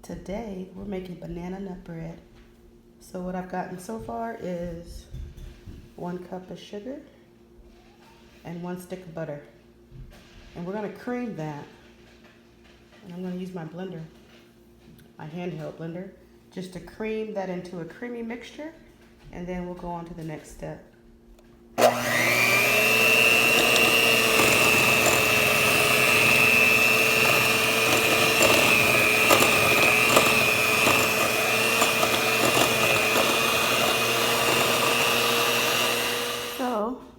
Today we're making banana nut bread. So what I've gotten so far is 1 cup of sugar and 1 stick of butter. And we're gonna cream that. And I'm gonna use my blender, my handheld blender, just to cream that into a creamy mixture. And then we'll go on to the next step.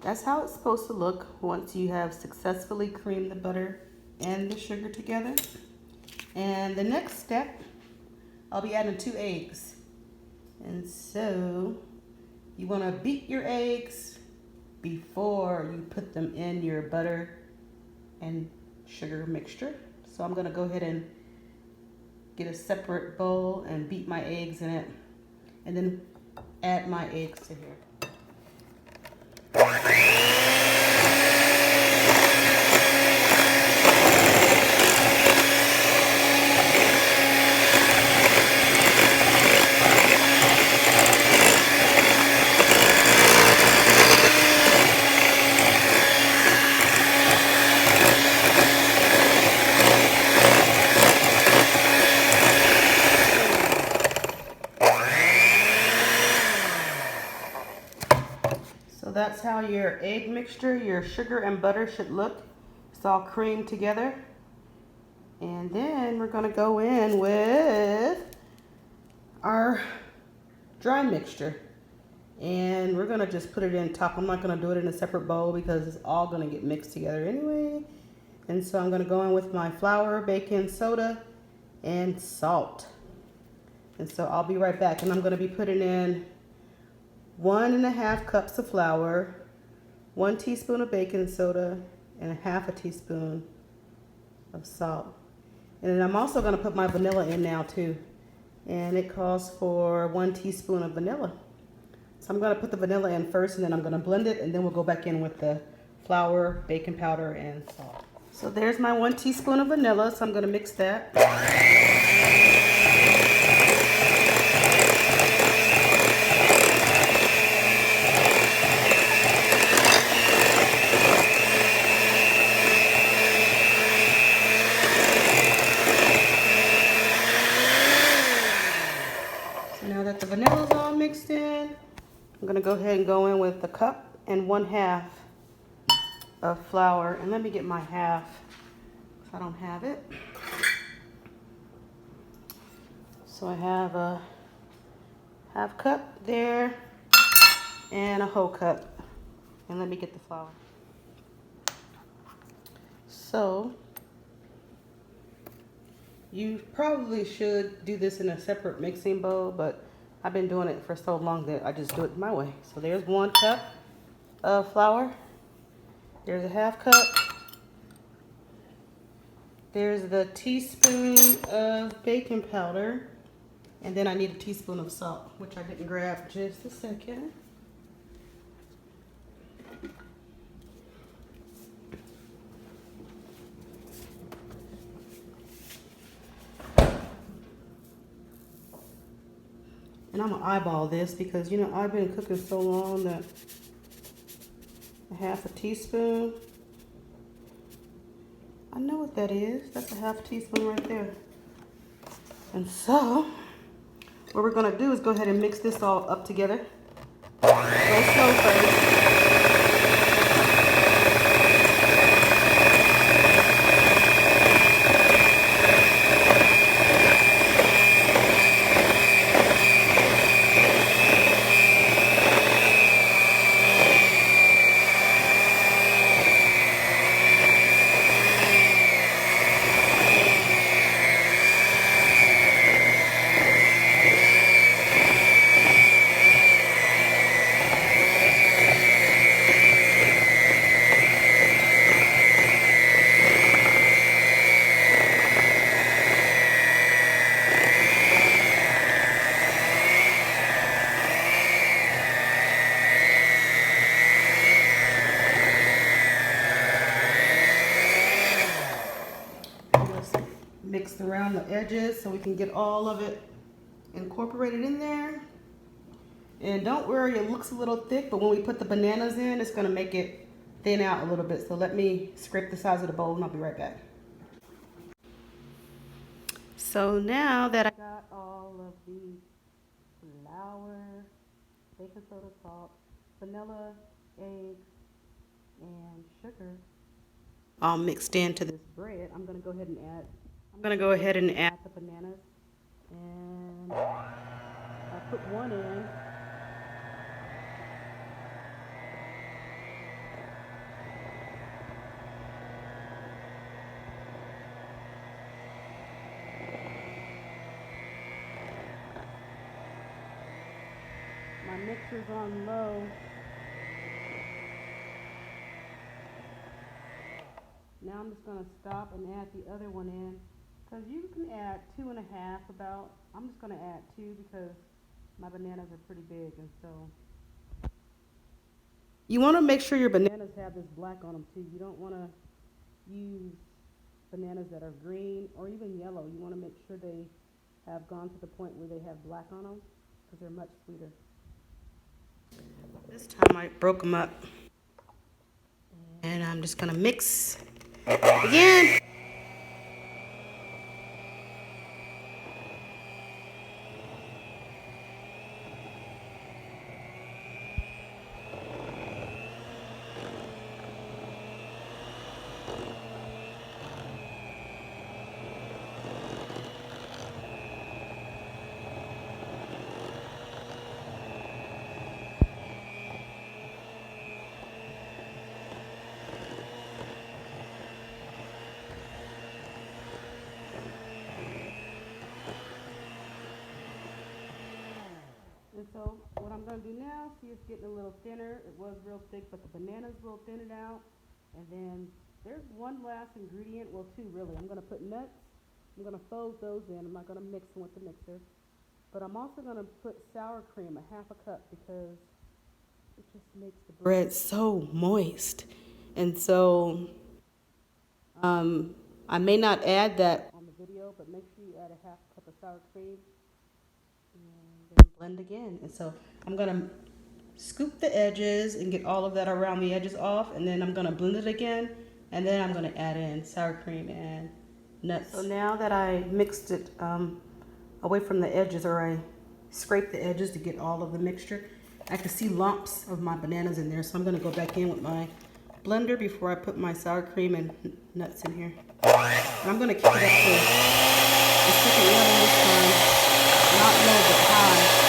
That's how it's supposed to look once you have successfully creamed the butter and the sugar together. And the next step, I'll be adding 2 eggs. And so you want to beat your eggs before you put them in your butter and sugar mixture. So I'm going to go ahead and get a separate bowl and beat my eggs in it, and then add my eggs to here. So that's how your egg mixture, your sugar and butter should look. It's all creamed together. And then we're gonna go in with our dry mixture. And we're gonna just put it in top. I'm not gonna do it in a separate bowl because it's all gonna get mixed together anyway. And so I'm gonna go in with my flour, baking soda, and salt. And so I'll be right back. And I'm gonna be putting in 1½ cups of flour, 1 teaspoon of baking soda, and 1/2 teaspoon of salt. And then I'm also going to put my vanilla in now too. And it calls for 1 teaspoon of vanilla. So I'm going to put the vanilla in first, and then I'm going to blend it, and then we'll go back in with the flour, baking powder, and salt. So there's my 1 teaspoon of vanilla, so I'm going to mix that. Now that the vanilla is all mixed in, I'm going to go ahead and go in with a cup and 1/2 of flour. And let me get my half, because I don't have it. So I have a 1/2 cup there and a whole cup. And let me get the flour. So you probably should do this in a separate mixing bowl, but I've been doing it for so long that I just do it my way. So there's 1 cup of flour. There's a 1/2 cup. There's the teaspoon of baking powder. And then I need a teaspoon of salt, which I didn't grab just a second. And I'm gonna eyeball this because, you know, I've been cooking so long that 1/2 teaspoon. I know what that is. That's a 1/2 teaspoon right there. And so, what we're gonna do is go ahead and mix this all up together. Go slow first. mix around the edges so we can get all of it incorporated in there. And don't worry, it looks a little thick, but when we put the bananas in, it's gonna make it thin out a little bit. So let me scrape the sides of the bowl and I'll be right back. So now that I got all of the flour, baking soda, salt, vanilla, eggs, and sugar all mixed into this bread, I'm gonna go ahead and add the bananas. And I put one in. My mixer's on low. Now I'm just gonna stop and add the other one in, because you can add 2.5 about. I'm just gonna add 2 because my bananas are pretty big, and so you want to make sure your bananas have this black on them too. You don't want to use bananas that are green or even yellow. You want to make sure they have gone to the point where they have black on them, because they're much sweeter. This time I broke them up, and I'm just gonna mix again. And so what I'm going to do now, see, it's getting a little thinner. It was real thick, but the bananas will thin it out. And then there's one last ingredient, well, 2 really. I'm going to put nuts. I'm going to fold those in. I'm not going to mix them with the mixer. But I'm also going to put sour cream, a 1/2 cup, because it just makes the bread so moist. And so I may not add that on the video, but make sure you add a 1/2 cup of sour cream. And then blend again. And so I'm gonna scoop the edges and get all of that around the edges off, and then I'm gonna blend it again, and then I'm gonna add in sour cream and nuts. So now that I mixed it away from the edges, or I scraped the edges to get all of the mixture, I can see lumps of my bananas in there, so I'm gonna go back in with my blender before I put my sour cream and nuts in here. And I'm gonna keep it up to the second level this time. Not low, but high.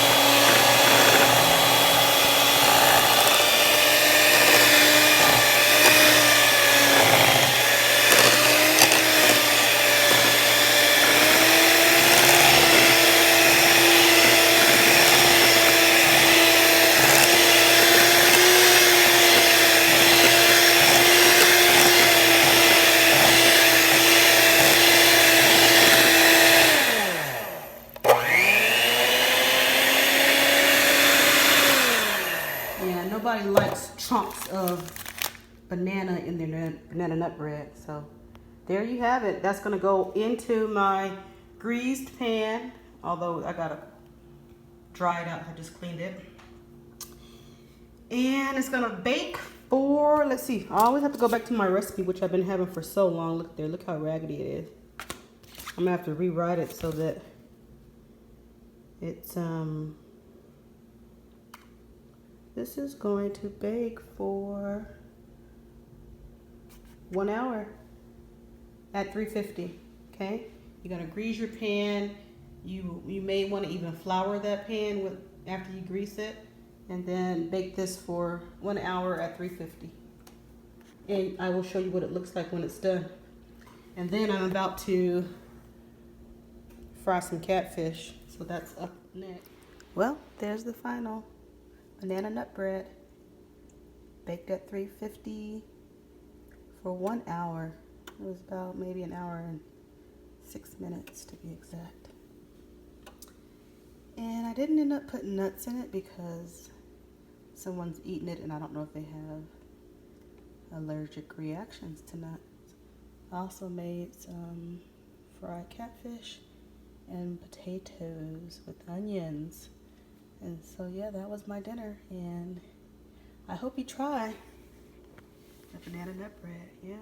Nobody likes chunks of banana in their banana nut bread. So there you have it. That's gonna go into my greased pan, although I gotta dry it out. I just cleaned it. And it's gonna bake for, let's see, I always have to go back to my recipe, which I've been having for so long. Look there, look how raggedy it is. I'm gonna have to rewrite it so that it's this is going to bake for 1 hour at 350. Okay, you're gonna grease your pan. You may want to even flour that pan with after you grease it, and then bake this for 1 hour at 350. And I will show you what it looks like when it's done. And then I'm about to fry some catfish, so that's up next. Well, there's the final banana nut bread, baked at 350 for 1 hour. It was about maybe 1 hour and 6 minutes to be exact. And I didn't end up putting nuts in it because someone's eaten it and I don't know if they have allergic reactions to nuts. I also made some fried catfish and potatoes with onions. And so yeah, that was my dinner, and I hope you try the banana nut bread. Yeah.